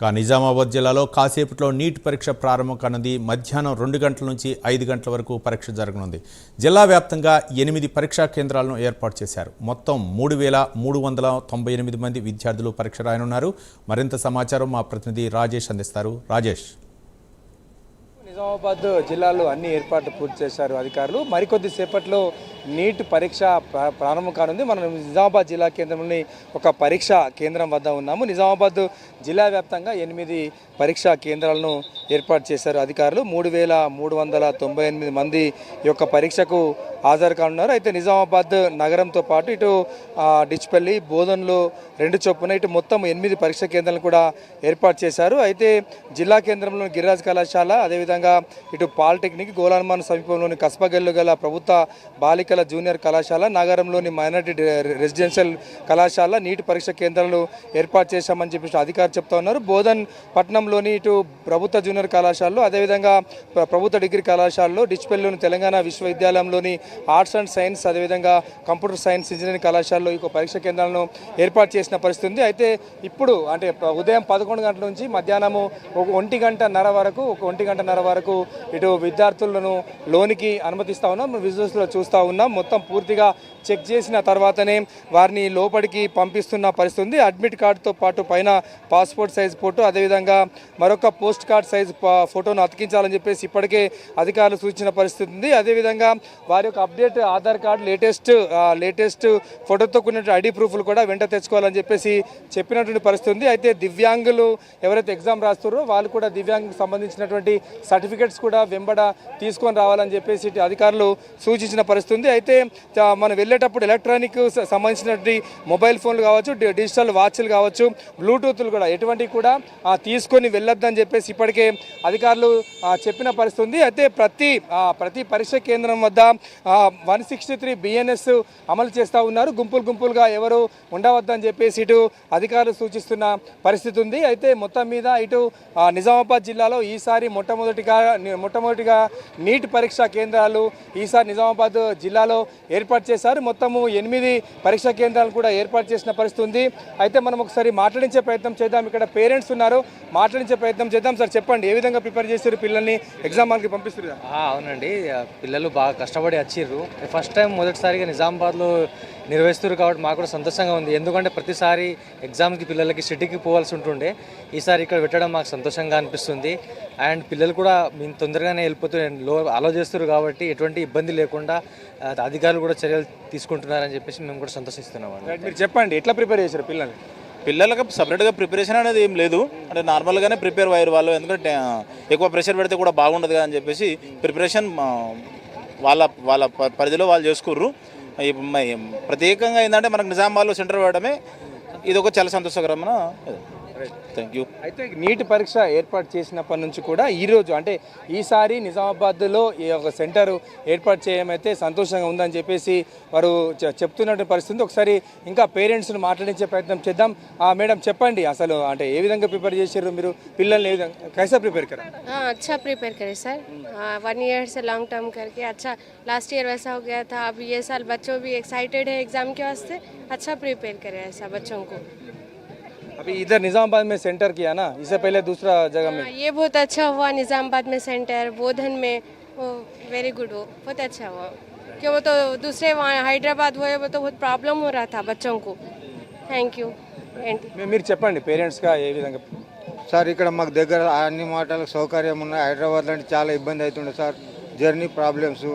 నిజామాబాద్ జిల్లాలో కాసేపట్లో నీట్ పరీక్ష ప్రారంభం కానుంది. మధ్యాహ్నం 2 గంటల నుంచి 5 గంటల వరకు పరీక్ష జరగనుంది. జిల్లా వ్యాప్తంగా 8 పరీక్షా కేంద్రాలను ఏర్పాటు చేశారు. మొత్తం 3,398 మంది విద్యార్థులు పరీక్ష రాయనున్నారు. మరింత సమాచారం మా ప్రతినిధి రాజేష్ అందిస్తారు. రాజేష్, నిజామాబాద్ జిల్లాలో అన్ని ఏర్పాట్లు పూర్తి చేశారు అధికారులు. మరికొద్ది సేపట్లో నీట్ పరీక్ష ప్రారంభం కానుంది. మనం నిజామాబాద్ జిల్లా కేంద్రంలోని ఒక పరీక్షా కేంద్రం వద్ద ఉన్నాము. నిజామాబాద్ జిల్లా వ్యాప్తంగా 8 పరీక్షా కేంద్రాలను ఏర్పాటు చేశారు అధికారులు. 3,398 మంది ఈ యొక్క పరీక్షకు హాజరు కానున్నారు. అయితే నిజామాబాద్ నగరంతో పాటు ఇటు డిచ్పల్లి, బోధన్లో 2 చొప్పున ఇటు మొత్తం 8 పరీక్షా కేంద్రాలను కూడా ఏర్పాటు చేశారు. అయితే జిల్లా కేంద్రంలోని గిరిరాజ్ కళాశాల, అదేవిధంగా ఇటు పాలిటెక్నిక్, గోలాన్మాన్ సమీపంలోని కస్బగల్లు గల ప్రభుత్వ బాలికల జూనియర్ కళాశాల, నగరంలోని మైనారిటీ రెసిడెన్షియల్ కళాశాల నీటి పరీక్ష కేంద్రాలు ఏర్పాటు చేశామని చెప్పేసి అధికారులు చెప్తా ఉన్నారు. బోధన్ పట్టణంలోని ఇటు ప్రభుత్వ జూనియర్ కళాశాలలో, అదేవిధంగా ప్రభుత్వ డిగ్రీ కళాశాలలో, డిచ్పల్లిలోని తెలంగాణ విశ్వవిద్యాలయంలోని ఆర్ట్స్ అండ్ సైన్స్, అదేవిధంగా కంప్యూటర్ సైన్స్ ఇంజనీరింగ్ కళాశాలలో ఈ పరీక్ష కేంద్రాలను ఏర్పాటు చేసిన పరిస్థితి ఉంది. అయితే ఇప్పుడు అంటే ఉదయం 11 గంటల నుంచి మధ్యాహ్నము 1 గంటన్నర వరకు ఇటు విద్యార్థులను లోనికి అనుమతిస్తూ ఉన్నాం. విజువల్స్లో చూస్తూ ఉన్నాం. మొత్తం పూర్తిగా చెక్ చేసిన తర్వాతనే వారిని లోపలికి పంపిస్తున్న పరిస్థితి ఉంది. అడ్మిట్ కార్డుతో పాటు పైన పాస్పోర్ట్ సైజ్ ఫోటో, అదేవిధంగా మరొక పోస్ట్ కార్డ్ సైజ్ ఫోటోను అతికించాలని చెప్పేసి ఇప్పటికే అధికారులు సూచించిన పరిస్థితి ఉంది. అదేవిధంగా వారి యొక్క అప్డేట్ ఆధార్ కార్డు, లేటెస్ట్ ఫోటోతో కూడిన ఐడి ప్రూఫ్లు కూడా వెంట తెచ్చుకోవాలని చెప్పేసి చెప్పినటువంటి పరిస్థితి ఉంది. అయితే దివ్యాంగులు ఎవరైతే ఎగ్జామ్ రాస్తారో వాళ్ళు కూడా దివ్యాంగులకు సంబంధించినటువంటి సర్టిఫికెట్స్ కూడా వెంబడ తీసుకొని రావాలని చెప్పేసి అధికారులు సూచించిన పరిస్థితి ఉంది. అయితే మనం వెళ్ళేటప్పుడు ఎలక్ట్రానిక్ సంబంధించినటువంటి మొబైల్ ఫోన్లు కావచ్చు, డిజిటల్ వాచ్లు కావచ్చు, బ్లూటూత్లు కూడా ఎటువంటివి కూడా తీసుకొని వెళ్ళొద్దని చెప్పేసి ఇప్పటికే అధికారులు చెప్పిన పరిస్థితి ఉంది. అయితే ప్రతి పరీక్ష కేంద్రం వద్ద 163 BNS అమలు చేస్తూ ఉన్నారు. గుంపులుగా ఎవరు ఉండవద్దని చెప్పేసి ఇటు అధికారులు సూచిస్తున్న పరిస్థితి ఉంది. అయితే మొత్తం మీద ఇటు నిజామాబాద్ జిల్లాలో ఈసారి మొట్టమొదటిగా నీట్ పరీక్షా కేంద్రాలు ఈసారి నిజామాబాద్ జిల్లాలో ఏర్పాటు చేశారు. మొత్తము 8 పరీక్షా కేంద్రాలు కూడా ఏర్పాటు చేసిన పరిస్థితి ఉంది. అయితే మనం ఒకసారి మాట్లాడించే ప్రయత్నం చేద్దాం. ఇక్కడ పేరెంట్స్ ఉన్నారు, మాట్లాడించే ప్రయత్నం చేద్దాం. సార్ చెప్పండి, ఏ విధంగా ప్రిపేర్ చేశారు పిల్లల్ని ఎగ్జామ్ హాల్కి పంపిస్తారు? అవునండి, పిల్లలు బాగా కష్టపడి వచ్చిర్రు. ఫస్ట్ టైం మొదటిసారిగా నిజామాబాద్లో నిర్వహిస్తారు కాబట్టి మాకు కూడా సంతోషంగా ఉంది. ఎందుకంటే ప్రతిసారి ఎగ్జామ్కి పిల్లలకి సిటీకి పోవాల్సి ఉంటుండే, ఈసారి ఇక్కడ పెట్టడం మాకు సంతోషంగా అనిపిస్తుంది. అండ్ పిల్లలు కూడా మేము తొందరగానే వెళ్ళిపోతూ అలో చేస్తారు కాబట్టి ఎటువంటి ఇబ్బంది లేకుండా అధికారులు కూడా చర్యలు తీసుకుంటున్నారని చెప్పేసి మేము కూడా సంతోషిస్తున్నాం. మీరు చెప్పండి, ఎట్లా ప్రిపేర్ చేశారు పిల్లలకు సపరేట్గా ప్రిపరేషన్ అనేది ఏం లేదు, అంటే నార్మల్గానే ప్రిపేర్ అయ్యారు వాళ్ళు. ఎందుకంటే ఎక్కువ ప్రెషర్ పెడితే కూడా బాగుండదు కదా అని చెప్పేసి ప్రిపరేషన్ వాళ్ళ పరిధిలో వాళ్ళు చేసుకుర్రు. ప్రత్యేకంగా ఏంటంటే మనకు నిజామాబాద్లో సెంటర్ వేయడమే ఇది ఒక చాలా సంతోషకరమైన. Thank you. అయితే నీట్ పరీక్ష ఏర్పాటు చేసినప్పటి నుంచి కూడా ఈరోజు అంటే ఈసారి నిజామాబాద్లో ఈ ఒక సెంటర్ ఏర్పాటు చేయమైతే సంతోషంగా ఉందని చెప్పేసి వారు చెప్తున్నటువంటి పరిస్థితి. ఒకసారి ఇంకా పేరెంట్స్ని మాట్లాడించే ప్రయత్నం చేద్దాం. మేడం చెప్పండి, అసలు అంటే ఏ విధంగా ప్రిపేర్ చేశారు మీరు పిల్లల్ని? ఏ విధంగా कैसा प्रिपेयर करा? अच्छा प्रिपेयर करे सर, 1 ईयर से लॉन्ग टर्म करके अच्छा. लास्ट ईयर वैसा हो गया था, अब ये साल बच्चों भी एक्साइटेड है एग्जाम के वास्ते. अच्छा प्रिपेयर करे ऐसा बच्चों को. अभी इधर निजामाबाद में सेंटर किया ना, इससे पहले दूसरा जगह में? ये बहुत अच्छा हुआ, निजामाबाद में सेंटर, बोधन में, वो वेरी गुड, हो बहुत अच्छा हुआ. क्यों वो तो दूसरे वहाँ हैदराबाद हुए वो तो बहुत प्रॉब्लम हो रहा था बच्चों को. Thank you. మీరు చెప్పండి పేరెంట్స్గా ఏ విధంగా? సార్ ఇక్కడ మాకు దగ్గర అన్ని మాటలకు సౌకర్యం ఉన్నాయి. హైదరాబాద్ లాంటి చాలా ఇబ్బంది అవుతుండే సార్, జర్నీ ప్రాబ్లమ్స్,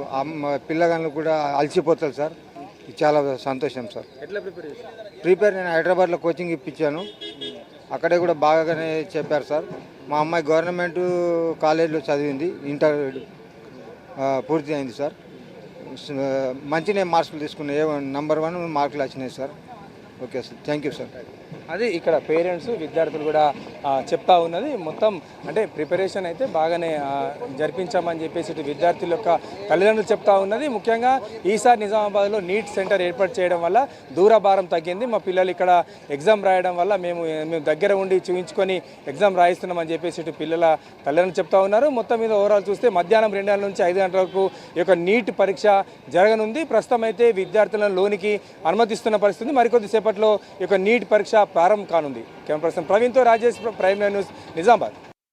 పిల్లగాళ్ళు కూడా అలసిపోతారు సార్. చాలా సంతోషం సార్. ఎట్లా ప్రిపేర్ చేశారు? నేను హైదరాబాద్లో కోచింగ్ ఇప్పించాను, అక్కడే కూడా బాగానే చెప్పారు సార్. మా అమ్మాయి గవర్నమెంట్ కాలేజ్లో చదివింది, ఇంటర్ పూర్తి అయింది సార్. మంచిగా మార్కులు తీసుకున్నాయి, నంబర్ 1 మార్కులు వచ్చినాయి sir. Okay sir, thank you sir. అది ఇక్కడ పేరెంట్స్ విద్యార్థులు కూడా చెప్తా ఉన్నది. మొత్తం అంటే ప్రిపరేషన్ అయితే బాగానే జరిపించామని చెప్పేసి ఇటు విద్యార్థుల యొక్క తల్లిదండ్రులు చెప్తా ఉన్నది. ముఖ్యంగా ఈసారి నిజామాబాద్లో నీట్ సెంటర్ ఏర్పాటు చేయడం వల్ల దూరభారం తగ్గింది. మా పిల్లలు ఇక్కడ ఎగ్జామ్ రాయడం వల్ల మేము దగ్గర ఉండి చూపించుకొని ఎగ్జామ్ రాయిస్తున్నామని చెప్పేసి ఇటు పిల్లల తల్లిదండ్రులు చెప్తా ఉన్నారు. మొత్తం మీద ఓవరాల్ చూస్తే మధ్యాహ్నం 2 గంటల నుంచి 5 గంటల వరకు ఈ యొక్క నీట్ పరీక్ష జరగనుంది. ప్రస్తుతం అయితే విద్యార్థులను లోనికి అనుమతిస్తున్న పరిస్థితి. మరికొద్ది సేపట్లో ఈ యొక్క నీట్ పరీక్ష ప్రారంభం కానుంది. కెమెరా పర్సన్ ప్రవీణ్తో రాజేష్, ప్రైమ్ న్యూస్, నిజామాబాద్.